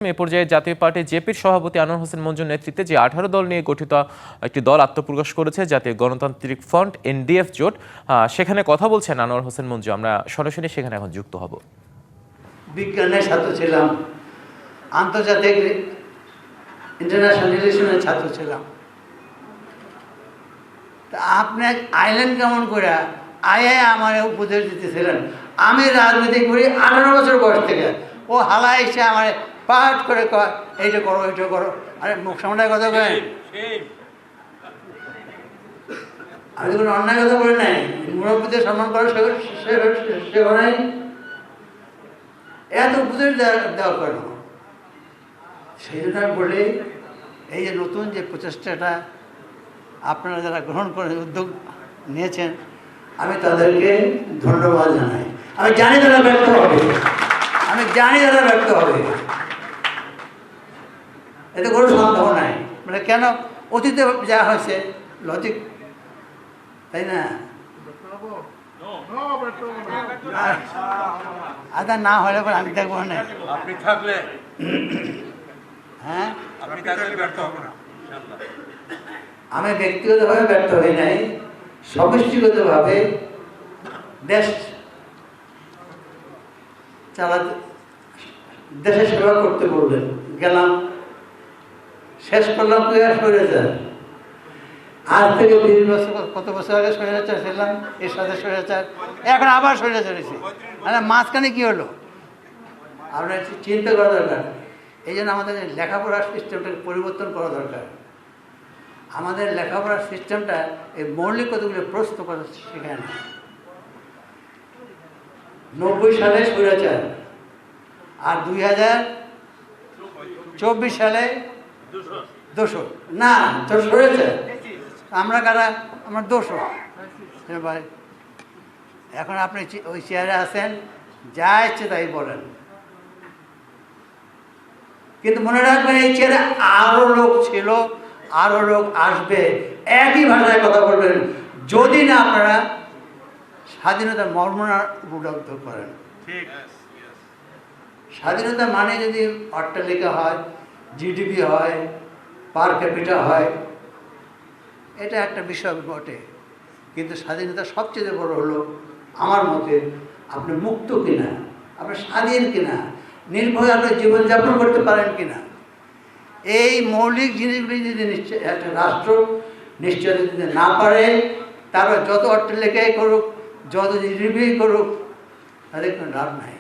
এ পর্যায়ে জাতীয় পার্টি জেপির সভাপতি আনোয়ার হোসেন মঞ্জুর নেতৃত্বে যে 18 দল নিয়ে গঠিত একটি দল আত্মপ্রকাশ করেছে জাতীয় গণতান্ত্রিক ফ্রন্ট এনডিএফ জোট, সেখানে কথা বলছেন আনোয়ার হোসেন মঞ্জু। আমরা সরাসরি সেখানে এখন যুক্ত হব। বিজ্ঞানের ছাত্র ছিলাম, আন্তর্জাতিক ইন্টারন্যাশনাল রিলেশনের ছাত্র ছিলাম। তা আপনি আইল্যান্ড কেমন করে আয়ে আমার উপদেশ দিতেছিলেন। আমি রাজনীতি করি 18 বছর বয়স থেকে। ও হালা এসে আমার পাঠ করে কয় এইটা করো এইটা করো। আরে মুখ সামলায় কথা কয়, আমি কোনো অন্যায় কথা বলি নাই। মুরব্বীদের সম্মান করো সে নাই, এত উপদেশ দেওয়া কেন? সেই জন্য আমি বলি, এই যে নতুন যে প্রচেষ্টাটা আপনারা যারা গ্রহণ করে উদ্যোগ নিয়েছেন, আমি তাদেরকে ধন্যবাদ জানাই। আমি জানি তারা ব্যর্থ হবে, আমি জানি তারা ব্যর্থ হবে, এতে কোনো সন্দেহ নাই। মানে কেন অতীতে যা হয়েছে লজিক, তাই না? আচ্ছা না হলে আমি দেখবো না। আপনি থাকলে হ্যাঁ, আপনি থাকলে ব্যর্থ হবে না। আমি ব্যক্তিগতভাবে ব্যর্থ হই নাই, সমষ্টিগতভাবে দেশ চালাতে, দেশের সেবা করতে বললেন, গেলাম, শেষ করলাম স্বৈরাচার। আজ থেকে 20 বছর, কত বছর আগে স্বৈরাচার ছিলাম, এর সাথে স্বৈরাচার, এখন আবার স্বৈরাচার হয়েছে। মানে মাঝখানে কি হলো আপনার চিন্তা করা দরকার। এই জন্য আমাদের লেখাপড়ার সিস্টেমটাকে পরিবর্তন করা দরকার। আমাদের লেখাপড়ার সিস্টেমটা এই মৌলিক কতগুলো প্রশ্ন করা শেখায় না। 90 সালে স্বৈরাচার, আর 2024 সালে দোষর না, তোর স্বৈরাচার। আমরা কারা? আমরা দোষর ভাই। এখন আপনি ওই চেয়ারে আছেন, যা ইচ্ছে তাই বলেন, কিন্তু মনে রাখবেন এই চেয়ারে আরো লোক ছিল, আরো লোক আসবে, একই ভাষায় কথা বলবেন, যদি না আপনারা স্বাধীনতার মর্মনা উপলব্ধ করেন। স্বাধীনতা মানে যদি অট্টালিকা হয়, জিডিপি হয়, পার ক্যাপিটা হয়, এটা একটা বিষয় বটে, কিন্তু স্বাধীনতা সবচেয়ে বড় হলো আমার মতে আপনি মুক্ত কিনা, আপনি স্বাধীন কিনা, নির্ভয়ে আপনি জীবনযাপন করতে পারেন কিনা। এই মৌলিক জিনিসগুলি যদি একটা রাষ্ট্র নিশ্চয় যদি না পারে, তারপর যত অট্টালিকাই করুক, যত জিডিপি করুক, তাদের কোনো লাভ নাই।